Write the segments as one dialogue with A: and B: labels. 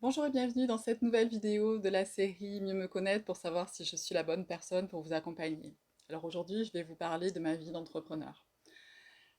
A: Bonjour et bienvenue dans cette nouvelle vidéo de la série Mieux me connaître pour savoir si je suis la bonne personne pour vous accompagner. Alors aujourd'hui, je vais vous parler de ma vie d'entrepreneur.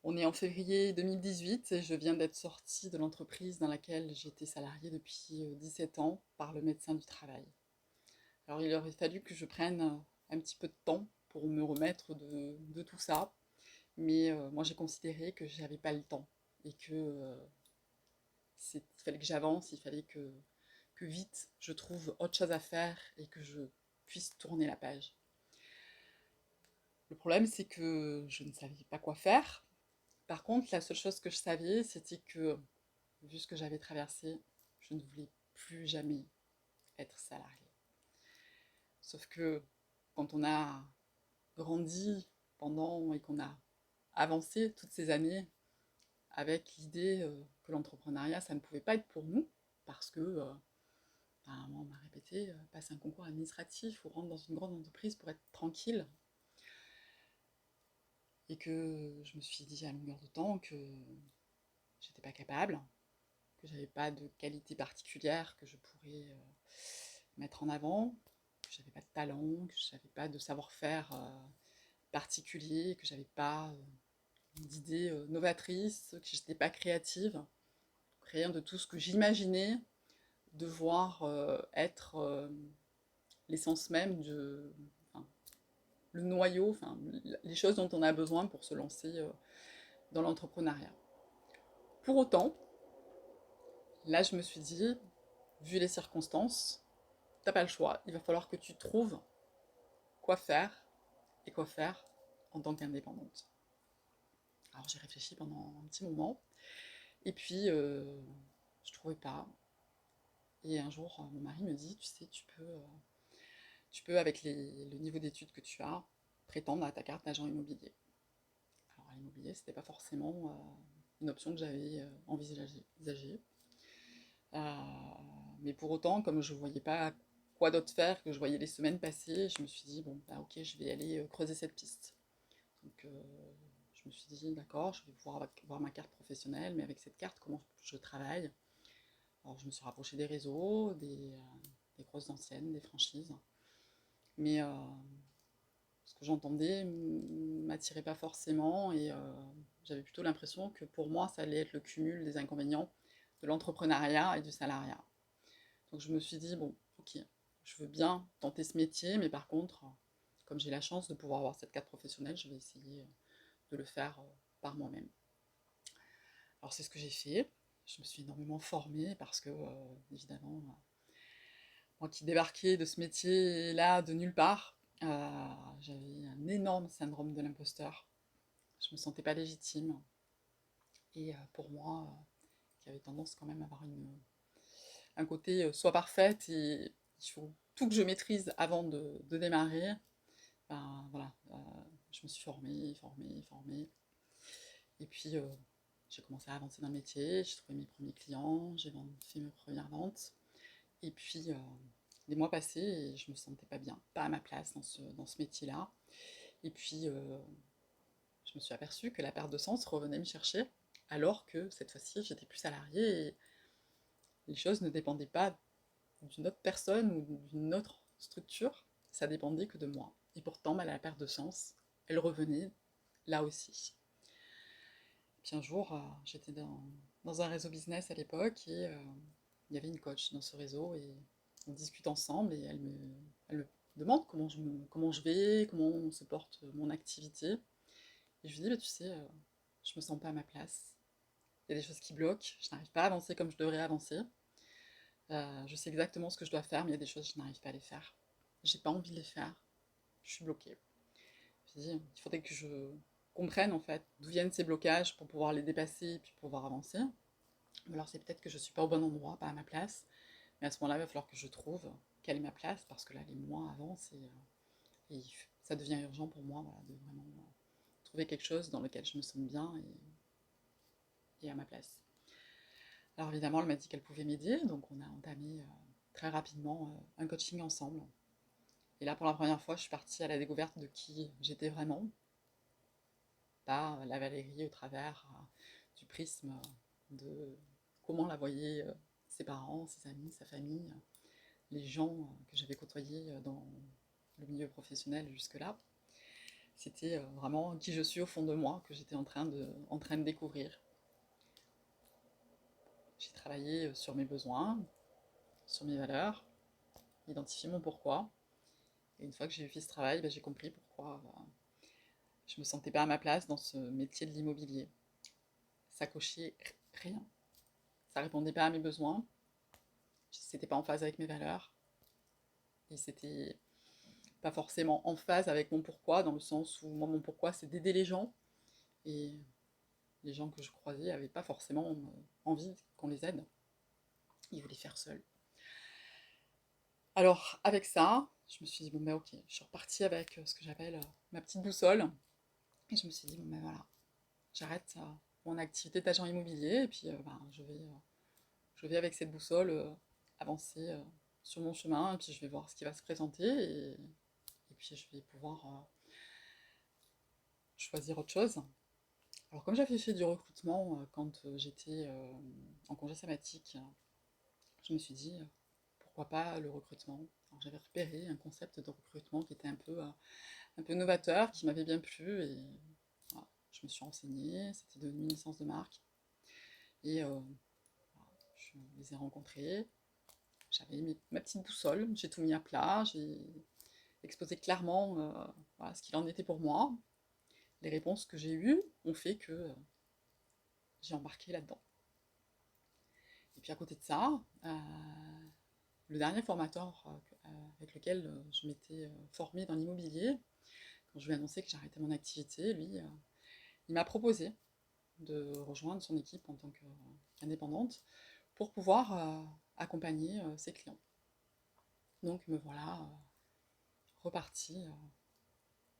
A: On est en février 2018 et je viens d'être sortie de l'entreprise dans laquelle j'étais salariée depuis 17 ans par le médecin du travail. Alors il aurait fallu que je prenne un petit peu de temps pour me remettre de tout ça, mais moi j'ai considéré que j'avais pas le temps et que il fallait que j'avance, il fallait que vite je trouve autre chose à faire et que je puisse tourner la page. Le problème, c'est que je ne savais pas quoi faire. Par contre, la seule chose que je savais, c'était que, vu ce que j'avais traversé, je ne voulais plus jamais être salariée. Sauf que quand on a grandi pendant et qu'on a avancé toutes ces années avec l'idée que l'entrepreneuriat, ça ne pouvait pas être pour nous, parce que moi, on m'a répété, passe un concours administratif ou rentre dans une grande entreprise pour être tranquille. Et que je me suis dit à longueur de temps que j'étais pas capable, que j'avais pas de qualité particulière que je pourrais mettre en avant, que j'avais pas de talent, que j'avais pas de savoir-faire particulier, que j'avais pas d'idées novatrices, que j'étais pas créative. Rien de tout ce que j'imaginais devoir être l'essence même de, enfin, le noyau, enfin, les choses dont on a besoin pour se lancer dans l'entrepreneuriat. Pour autant, là, je me suis dit, vu les circonstances, t'as pas le choix. Il va falloir que tu trouves quoi faire et quoi faire en tant qu'indépendante. Alors j'ai réfléchi pendant un petit moment et puis je trouvais pas. Et un jour, mon mari me dit, tu sais, tu peux avec le niveau d'études que tu as, prétendre à ta carte d'agent immobilier. Alors l'immobilier, c'était pas forcément une option que j'avais envisagée. Euh, mais pour autant, comme je ne voyais pas quoi d'autre faire, que je voyais les semaines passer, je me suis dit, bon, bah, ok, je vais aller creuser cette piste. Donc, je me suis dit, d'accord, je vais pouvoir voir ma carte professionnelle, mais avec cette carte, comment je travaille. Alors, je me suis rapprochée des réseaux, des grosses anciennes, des franchises. Mais ce que j'entendais m'attirait pas forcément et j'avais plutôt l'impression que pour moi, ça allait être le cumul des inconvénients de l'entrepreneuriat et du salariat. Donc je me suis dit, bon, ok, je veux bien tenter ce métier, mais par contre, comme j'ai la chance de pouvoir avoir cette carte professionnelle, je vais essayer de le faire par moi-même. Alors c'est ce que j'ai fait. Je me suis énormément formée parce que, évidemment, moi qui débarquais de ce métier-là de nulle part, j'avais un énorme syndrome de l'imposteur. Je me sentais pas légitime. Et pour moi, qui avait tendance quand même à avoir un côté soit parfaite et il faut tout que je maîtrise avant de démarrer. Ben, voilà, je me suis formée. Et puis, j'ai commencé à avancer dans le métier, j'ai trouvé mes premiers clients, fait mes premières ventes. Et puis, les mois passés et je me sentais pas bien, pas à ma place dans ce métier-là. Et puis, je me suis aperçue que la perte de sens revenait me chercher, alors que cette fois-ci, j'étais plus salariée et les choses ne dépendaient pas d'une autre personne ou d'une autre structure, ça dépendait que de moi. Et pourtant, bah, la perte de sens, elle revenait là aussi. Puis un jour, j'étais dans un réseau business à l'époque et il y avait une coach dans ce réseau et on discute ensemble et elle me demande comment je vais, comment se porte mon activité. Et je lui dis, bah, tu sais, je me sens pas à ma place. Il y a des choses qui bloquent, je n'arrive pas à avancer comme je devrais avancer. Je sais exactement ce que je dois faire, mais il y a des choses, je n'arrive pas à les faire. J'ai pas envie de les faire, je suis bloquée. Je dis, il faudrait que je comprenne en fait d'où viennent ces blocages pour pouvoir les dépasser et puis pouvoir avancer. Alors c'est peut-être que je suis pas au bon endroit, pas à ma place, mais à ce moment-là, il va falloir que je trouve quelle est ma place parce que là, les mois avancent et ça devient urgent pour moi voilà, de vraiment trouver quelque chose dans lequel je me sens bien et à ma place. Alors évidemment, elle m'a dit qu'elle pouvait m'aider, donc on a entamé très rapidement un coaching ensemble. Et là, pour la première fois, je suis partie à la découverte de qui j'étais vraiment, pas la Valérie au travers du prisme de comment la voyaient ses parents, ses amis, sa famille, les gens que j'avais côtoyés dans le milieu professionnel jusque-là. C'était vraiment qui je suis au fond de moi que j'étais en train de découvrir. J'ai travaillé sur mes besoins, sur mes valeurs, identifié mon pourquoi. Et une fois que j'ai fait ce travail, j'ai compris pourquoi je me sentais pas à ma place dans ce métier de l'immobilier. Ça cochait rien. Ça répondait pas à mes besoins. C'était pas en phase avec mes valeurs. Et c'était pas forcément en phase avec mon pourquoi, dans le sens où moi, mon pourquoi, c'est d'aider les gens. Et les gens que je croisais n'avaient pas forcément envie qu'on les aide. Ils voulaient faire seuls. Alors, avec ça, je me suis dit, bon, ben ok, je suis repartie avec ce que j'appelle ma petite boussole. Et je me suis dit, bon, ben voilà, j'arrête mon activité d'agent immobilier et puis je vais avec cette boussole avancer sur mon chemin et puis je vais voir ce qui va se présenter et puis je vais pouvoir choisir autre chose. Alors, comme j'avais fait du recrutement quand j'étais en congé sabbatique, je me suis dit, pourquoi pas le recrutement. Alors, j'avais repéré un concept de recrutement qui était un peu novateur, qui m'avait bien plu, et voilà, je me suis renseignée, c'était devenu une licence de marque, et voilà, je les ai rencontrés, j'avais mis ma petite boussole, j'ai tout mis à plat, j'ai exposé clairement voilà, ce qu'il en était pour moi. Les réponses que j'ai eues ont fait que j'ai embarqué là-dedans. Et puis à côté de ça, le dernier formateur avec lequel je m'étais formée dans l'immobilier, quand je lui ai annoncé que j'arrêtais mon activité, lui, il m'a proposé de rejoindre son équipe en tant qu'indépendante pour pouvoir accompagner ses clients. Donc me voilà repartie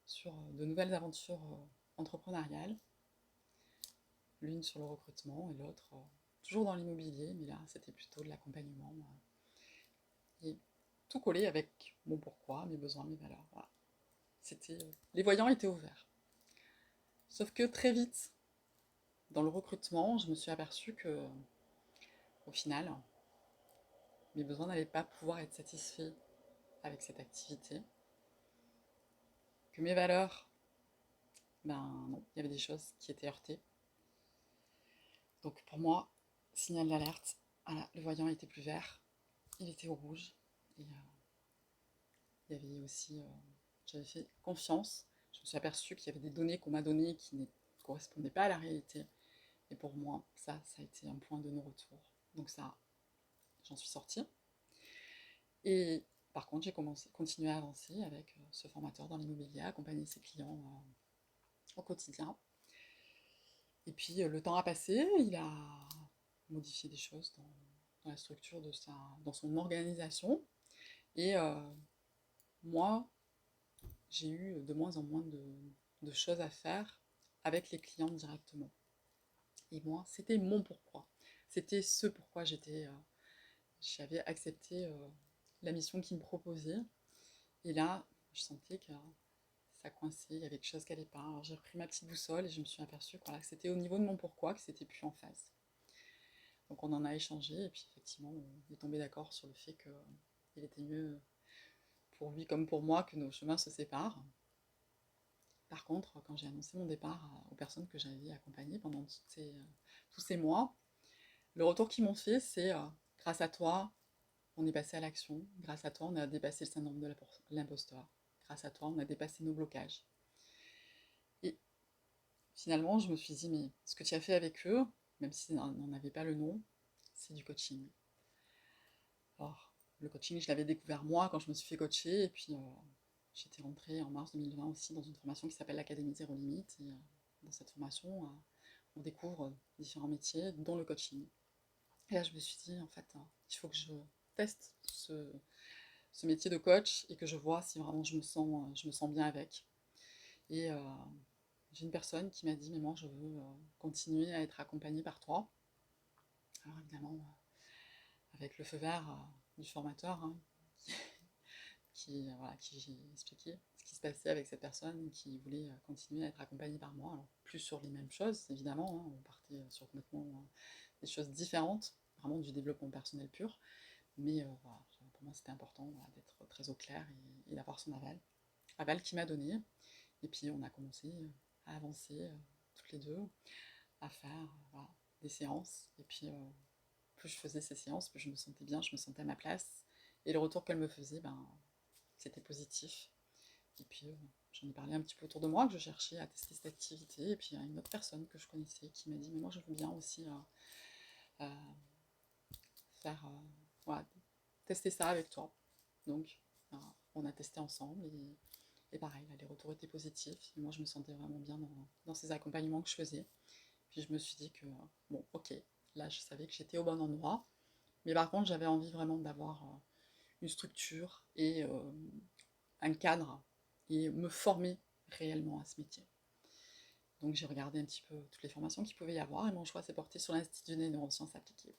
A: sur de nouvelles aventures entrepreneuriales, l'une sur le recrutement et l'autre toujours dans l'immobilier, mais là c'était plutôt de l'accompagnement et tout collé avec mon pourquoi, mes besoins, mes valeurs. Voilà. Les voyants étaient ouverts. Sauf que très vite, dans le recrutement, je me suis aperçue que, au final, mes besoins n'allaient pas pouvoir être satisfaits avec cette activité. Que mes valeurs, ben non, il y avait des choses qui étaient heurtées. Donc pour moi, signal d'alerte, voilà, le voyant était plus vert, il était au rouge. Et il y avait aussi, j'avais fait confiance. Je me suis aperçue qu'il y avait des données qu'on m'a données qui ne correspondaient pas à la réalité. Et pour moi, ça a été un point de non-retour. Donc ça, j'en suis sortie. Et par contre, j'ai continué à avancer avec ce formateur dans l'immobilier, accompagner ses clients au quotidien. Et puis le temps a passé, il a modifié des choses dans la structure dans son organisation. Et moi, j'ai eu de moins en moins de choses à faire avec les clients directement. Et moi, c'était mon pourquoi. C'était ce pourquoi j'avais accepté la mission qu'il me proposait. Et là, je sentais que ça coinçait, il y avait quelque chose qui n'allait pas. Alors j'ai repris ma petite boussole et je me suis aperçue que, voilà, que c'était au niveau de mon pourquoi que c'était plus en phase. Donc on en a échangé et puis effectivement, on est tombé d'accord sur le fait qu'il était mieux pour lui comme pour moi que nos chemins se séparent. Par contre, quand j'ai annoncé mon départ aux personnes que j'avais accompagnées pendant tous ces mois, le retour qu'ils m'ont fait, c'est grâce à toi, on est passé à l'action. Grâce à toi, on a dépassé le syndrome de l'imposteur. Grâce à toi, on a dépassé nos blocages. Et finalement, je me suis dit, mais ce que tu as fait avec eux, même si on n'en avait pas le nom, c'est du coaching. Alors, le coaching, je l'avais découvert moi quand je me suis fait coacher. Et puis, j'étais rentrée en mars 2020 aussi dans une formation qui s'appelle l'Académie Zéro Limite. Et dans cette formation, on découvre différents métiers, dont le coaching. Et là, je me suis dit, en fait, il faut que je teste ce métier de coach et que je vois si vraiment je me sens bien avec. Et j'ai une personne qui m'a dit, mais moi, je veux continuer à être accompagnée par toi. Alors évidemment, avec le feu vert du formateur, hein, voilà, qui j'ai expliqué ce qui se passait avec cette personne qui voulait continuer à être accompagnée par moi. Alors, plus sur les mêmes choses, évidemment, hein, on partait sur complètement des choses différentes, vraiment du développement personnel pur. Mais voilà, pour moi, c'était important voilà, d'être très au clair et d'avoir son aval. Aval qui m'a donné. Et puis, on a commencé à avancer toutes les deux, à faire voilà, des séances. Et puis, plus je faisais ces séances, plus je me sentais bien, je me sentais à ma place. Et le retour qu'elle me faisait, ben, c'était positif. Et puis, j'en ai parlé un petit peu autour de moi, que je cherchais à tester cette activité. Et puis, il y a une autre personne que je connaissais qui m'a dit, mais moi, je veux bien aussi euh, faire, voilà, tester ça avec toi. Donc, on a testé ensemble et pareil, là, les retours étaient positifs. Et moi, je me sentais vraiment bien dans ces accompagnements que je faisais. Puis je me suis dit que, bon, ok, là, je savais que j'étais au bon endroit. Mais par contre, j'avais envie vraiment d'avoir une structure et un cadre et me former réellement à ce métier. Donc j'ai regardé un petit peu toutes les formations qu'il pouvait y avoir et mon choix s'est porté sur l'Institut des neurosciences appliquées.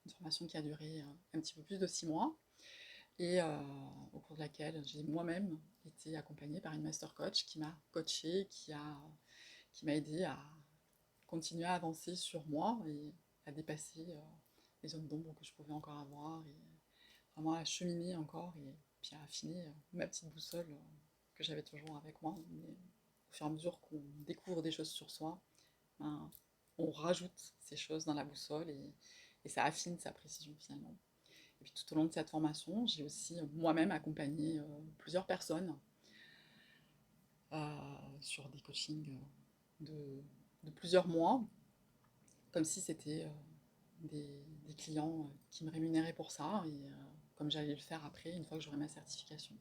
A: Une formation qui a duré un petit peu plus de 6 mois et au cours de laquelle j'ai moi-même été accompagnée par une master coach qui m'a coachée, qui m'a aidée à continuer à avancer sur moi et à dépasser les zones d'ombre que je pouvais encore avoir et vraiment à cheminer encore et puis à affiner ma petite boussole que j'avais toujours avec moi. Mais au fur et à mesure qu'on découvre des choses sur soi, ben, on rajoute ces choses dans la boussole et ça affine sa précision finalement. Et puis tout au long de cette formation, j'ai aussi moi-même accompagné plusieurs personnes sur des coachings de plusieurs mois, comme si c'était des clients qui me rémunéraient pour ça, et comme j'allais le faire après, une fois que j'aurai ma certification.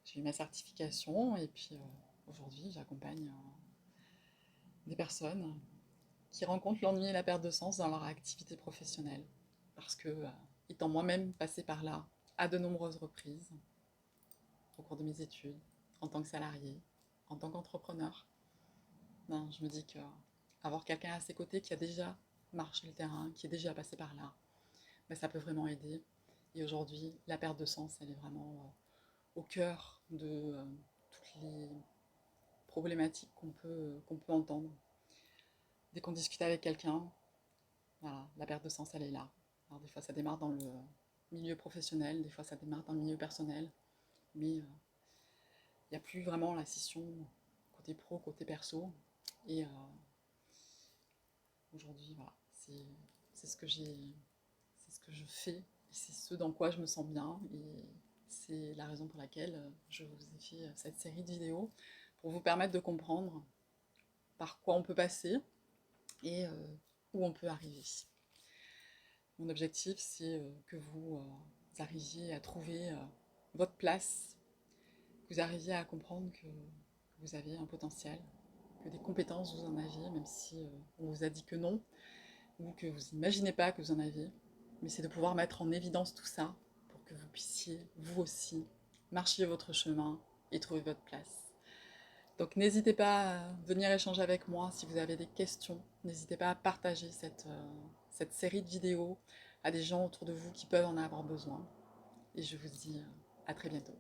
A: J'ai eu ma certification, et puis aujourd'hui, j'accompagne des personnes qui rencontrent l'ennui et la perte de sens dans leur activité professionnelle. Parce que, étant moi-même passée par là à de nombreuses reprises, au cours de mes études, en tant que salarié, en tant qu'entrepreneur, ben, je me dis que avoir quelqu'un à ses côtés qui a déjà marché le terrain, qui est déjà passé par là, ben, ça peut vraiment aider. Et aujourd'hui, la perte de sens, elle est vraiment au cœur de toutes les problématiques qu'on peut entendre. Dès qu'on discute avec quelqu'un, voilà, la perte de sens, elle est là. Alors des fois, ça démarre dans le milieu professionnel, des fois, ça démarre dans le milieu personnel, mais il n'y a plus vraiment la scission côté pro, côté perso. Et aujourd'hui, voilà, c'est ce que c'est ce que je fais, et c'est ce dans quoi je me sens bien, et c'est la raison pour laquelle je vous ai fait cette série de vidéos, pour vous permettre de comprendre par quoi on peut passer et où on peut arriver. Mon objectif, c'est que vous arriviez à trouver votre place, que vous arriviez à comprendre que vous avez un potentiel, que des compétences vous en aviez, même si on vous a dit que non, ou que vous n'imaginez pas que vous en avez. Mais c'est de pouvoir mettre en évidence tout ça pour que vous puissiez, vous aussi, marcher votre chemin et trouver votre place. Donc n'hésitez pas à venir échanger avec moi si vous avez des questions. N'hésitez pas à partager cette série de vidéos à des gens autour de vous qui peuvent en avoir besoin. Et je vous dis à très bientôt.